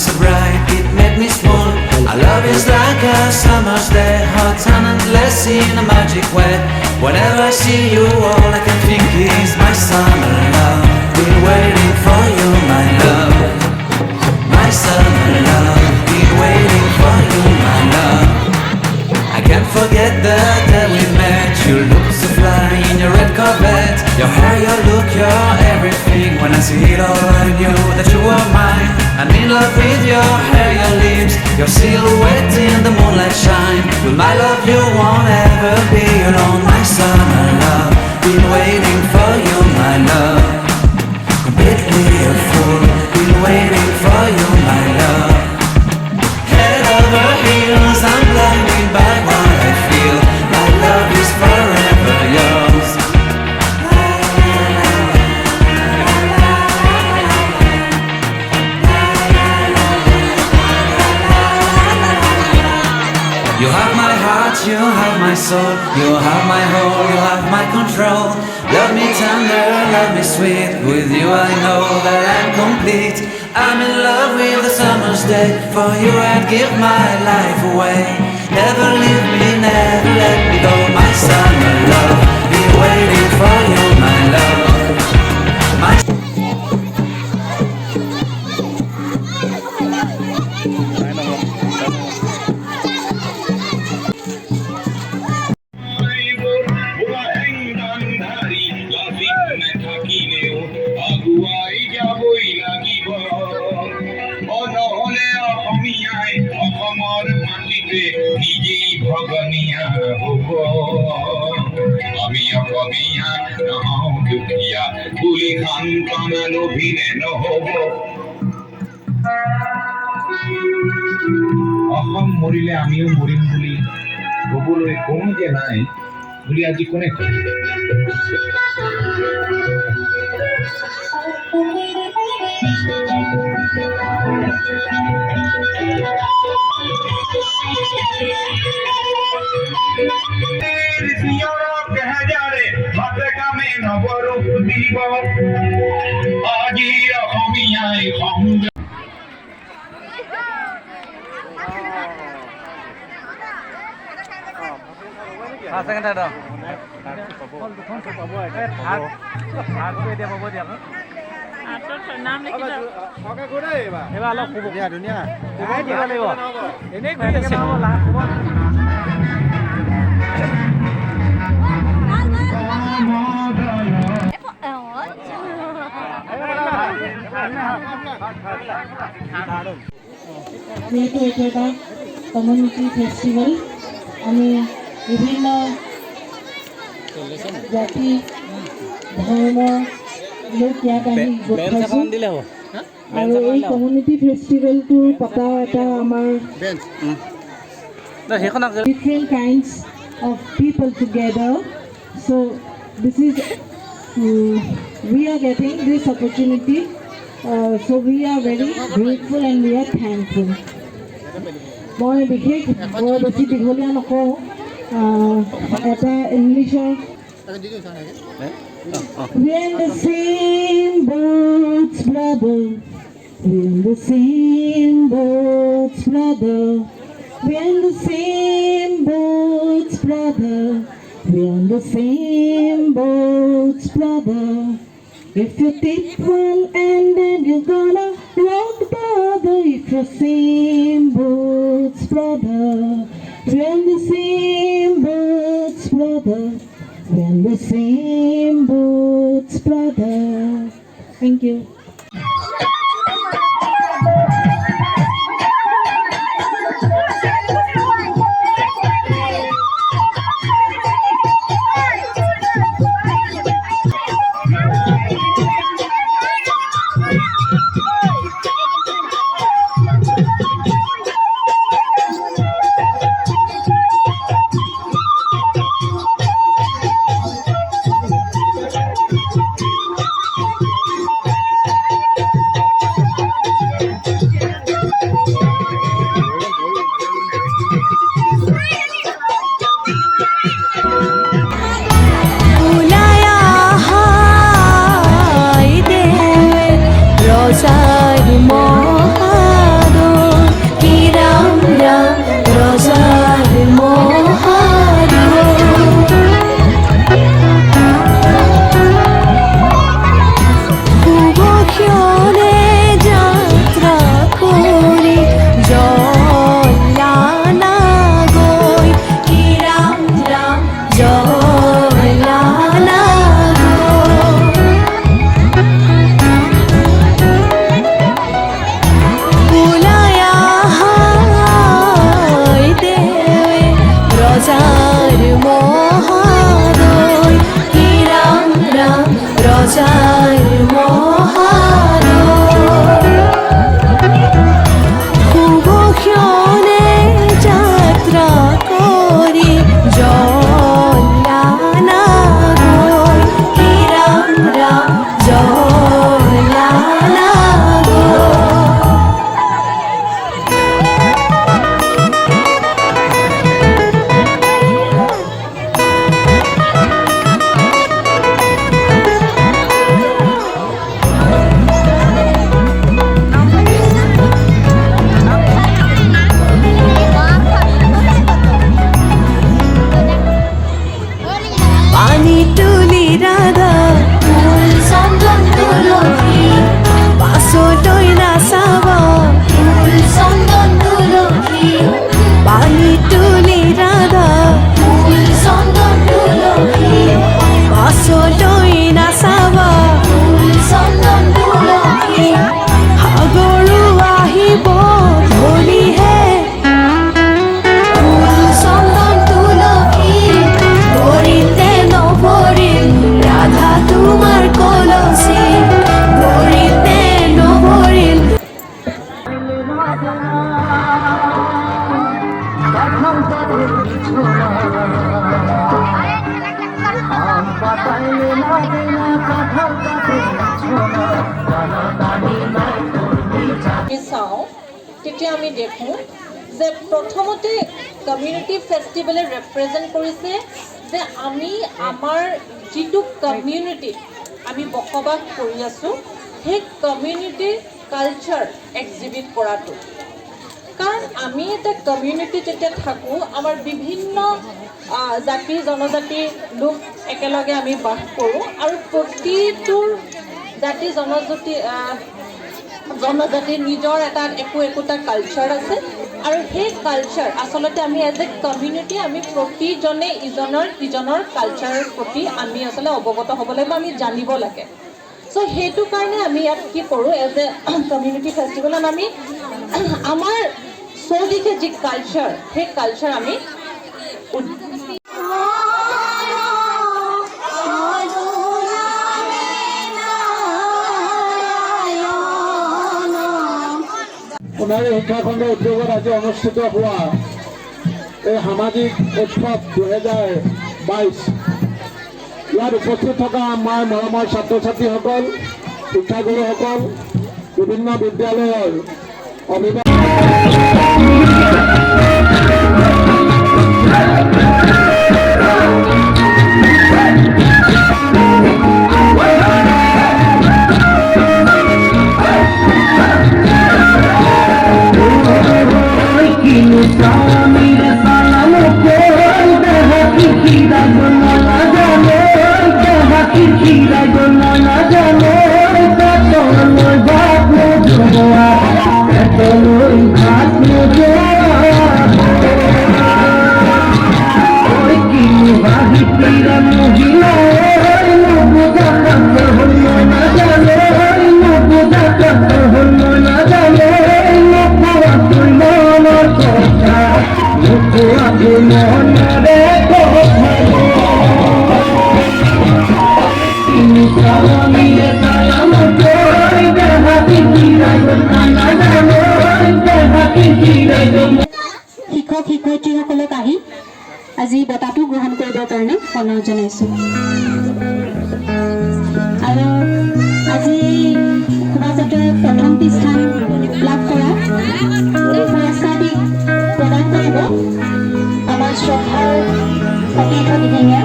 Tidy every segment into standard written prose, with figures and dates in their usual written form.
so bright, it made me small. Our love is like a summer's day, hot and endless in a magic way. Whenever I see you, all I can think is my summer love. Been waiting for you, my love. My summer love. Been waiting for you, my love. I can't forget the day we met. You looked so fly in your red Corvette. Your hair, your look, your everything. When I see it all, I knew that you were mine. I'm in love with your hair, your lips, your silhouette in the moonlight shine. With my love, you won't ever be alone. My summer love, been waiting for you, my love. Completely a fool, been waiting for you, my love. Head over heels, I'm blinded by what I feel. My love is forever yours. You have my heart, you have my soul. You have my whole, you have my control. Love me tender, love me sweet. With you I know that I'm complete. I'm in love with the summer's day. For you I'd give my life away. Never leave me, never let me go. My summer love, be waiting for you, my love. My আমি অসমীয়া নহওঁ দুখীয়া বুলি খান কানা লোভিলে নহব অসম মৰিলে আমিও মৰিম বুলি ক'বলৈ কোনো যে নাই বুলি আজি কোনে কয় যিহেতু এইটো এটা কমিউনিটি ফেষ্টিভেল আমি বিভিন্ন জাতি ধৰ্ম লোক ইয়াত আহি গোট খাইছোঁ আৰু এই কমিউনিটি ফেষ্টিভেলটো পতা এটা আমাৰ different kinds of people together. So this is we are getting this opportunity. So we are very grateful and we are thankful. মই বিশেষ বৰ বেছি দীঘলীয়া নকওঁ এটা ইংলিছৰ We're in the same boats, brother. We're in the same boats, brother. We're in the same boats, brother. We're in the same boats, brother. If you take one and then you're gonna rock the other. If you're same boats, brother. We're in the same boats, brother. We're in the same boats, brother. Thank you. তেতিয়া আমি দেখোঁ যে প্ৰথমতে community ফেষ্টিভেলে represent কৰিছে যে আমি আমাৰ যিটো কমিউনিটিত আমি বসবাস কৰি আছোঁ সেই কমিউনিটিৰ কালচাৰ এক্সিবিট কৰাটো। কাৰণ আমি এটা কমিউনিটি যেতিয়া থাকোঁ আমাৰ বিভিন্ন জাতি জনজাতিৰ লোক একেলগে আমি বাস কৰোঁ আৰু প্ৰতিটোৰ জাতি জনজাতিৰ নিজৰ এটা একোটা কালচাৰ আছে আৰু সেই কালচাৰ আচলতে আমি এজ এ কমিউনিটি আমি প্ৰতিজনে ইজনৰ কালচাৰৰ প্ৰতি আমি আচলতে অৱগত হ'ব লাগিব, আমি জানিব লাগে। চ' সেইটো কাৰণে আমি ইয়াত কি কৰোঁ এজ এ কমিউনিটি ফেষ্টিভেলত আমি আমাৰ চৌদিশে যি কালচাৰ সেই কালচাৰ আমি সোণাৰী শিক্ষাখণ্ড উদ্যোগত আজি অনুষ্ঠিত হোৱা এই সামাজিক উৎসৱ 2022 ইয়াত উপস্থিত থকা আমাৰ মৰমৰ ছাত্ৰ ছাত্ৰীসকল, শিক্ষাগুৰুসকল, বিভিন্ন বিদ্যালয়ৰ অভিভাৱক শিক্ষক শিক্ষয়িত্ৰীসকলক আহি আজি বঁটাটো গ্ৰহণ কৰিবৰ কাৰণে অনুৰোধ জনাইছোঁ। আৰু আজি শোভাযাত্ৰাৰ প্ৰথমটি স্থান লাভ কৰা পুৰস্কাৰটি প্ৰদান কৰিব আমাৰ শ্ৰদ্ধাৰ সতীৰ্থ দিদিঙীয়া।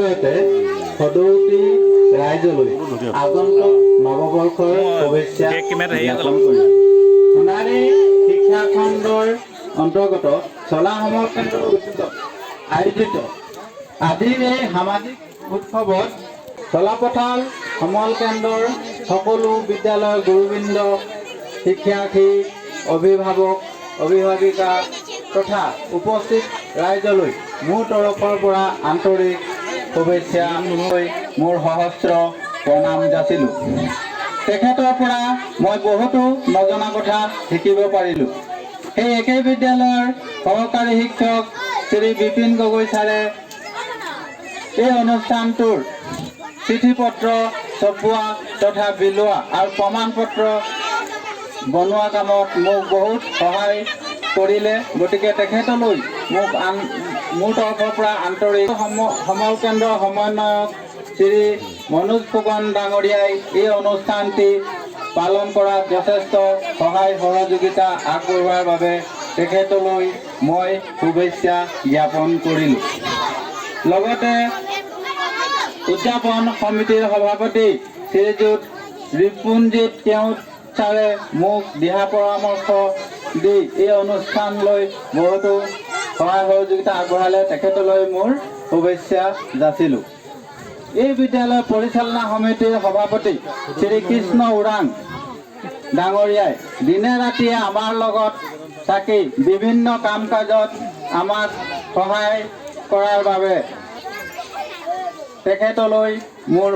জয়তে সদৌতি ৰাইজলৈ আগন্তুক নৱবৰ্ষৰ শুভেচ্ছা জ্ঞাপন কৰিছোঁ। সোণাৰী শিক্ষা খণ্ডৰ অন্তৰ্গত চলা সমল কেন্দ্ৰৰ উদ্যোগত আয়োজিত আজিৰ এই সামাজিক উৎসৱত চলাপথাৰ সমল কেন্দ্ৰৰ সকলো বিদ্যালয়ৰ গুৰুবৃন্দ, শিক্ষাৰ্থী, অভিভাৱক, অভিভাৱিকা তথা উপস্থিত ৰাইজলৈ মোৰ তৰফৰ পৰা আন্তৰিক শুভেচ্ছা লৈ মোৰ সহস্ৰ প্ৰণাম যাচিলোঁ। তেখেতৰ পৰা মই বহুতো নজনা কথা শিকিব পাৰিলোঁ। সেই একেই বিদ্যালয়ৰ সহকাৰী শিক্ষক শ্ৰী বিপিন গগৈ ছাৰে এই অনুষ্ঠানটোৰ চিঠি পত্ৰ ছপোৱা তথা বিলোৱা আৰু প্ৰমাণ পত্ৰ বনোৱা কামত মোক বহুত সহায় কৰিলে। গতিকে তেখেতলৈ মোৰ তৰফৰ পৰা আন্তৰিক সমল কেন্দ্ৰৰ সমন্বয়ক শ্ৰী মনোজ ফুকন ডাঙৰীয়াই এই অনুষ্ঠানটি পালন কৰাত যথেষ্ট সহায় সহযোগিতা আগবঢ়োৱাৰ বাবে তেখেতলৈ মই শুভেচ্ছা জ্ঞাপন কৰিলোঁ। লগতে উদযাপন সমিতিৰ সভাপতি শ্ৰীযুত ৰিপুঞ্জিত কেওট ছাৰে মোক দিহা পৰামৰ্শ দি এই অনুষ্ঠানলৈ বহুতো সহায় সহযোগিতা আগবঢ়ালে তেখেতলৈ মোৰ শুভেচ্ছা যাচিলোঁ। এই বিদ্যালয় পৰিচালনা সমিতিৰ সভাপতি শ্ৰীকৃষ্ণ ওৰাং ডাঙৰীয়াই দিনে ৰাতিয়ে আমাৰ লগত থাকি বিভিন্ন কাম কাজত আমাক সহায় কৰাৰ বাবে তেখেতলৈ মোৰ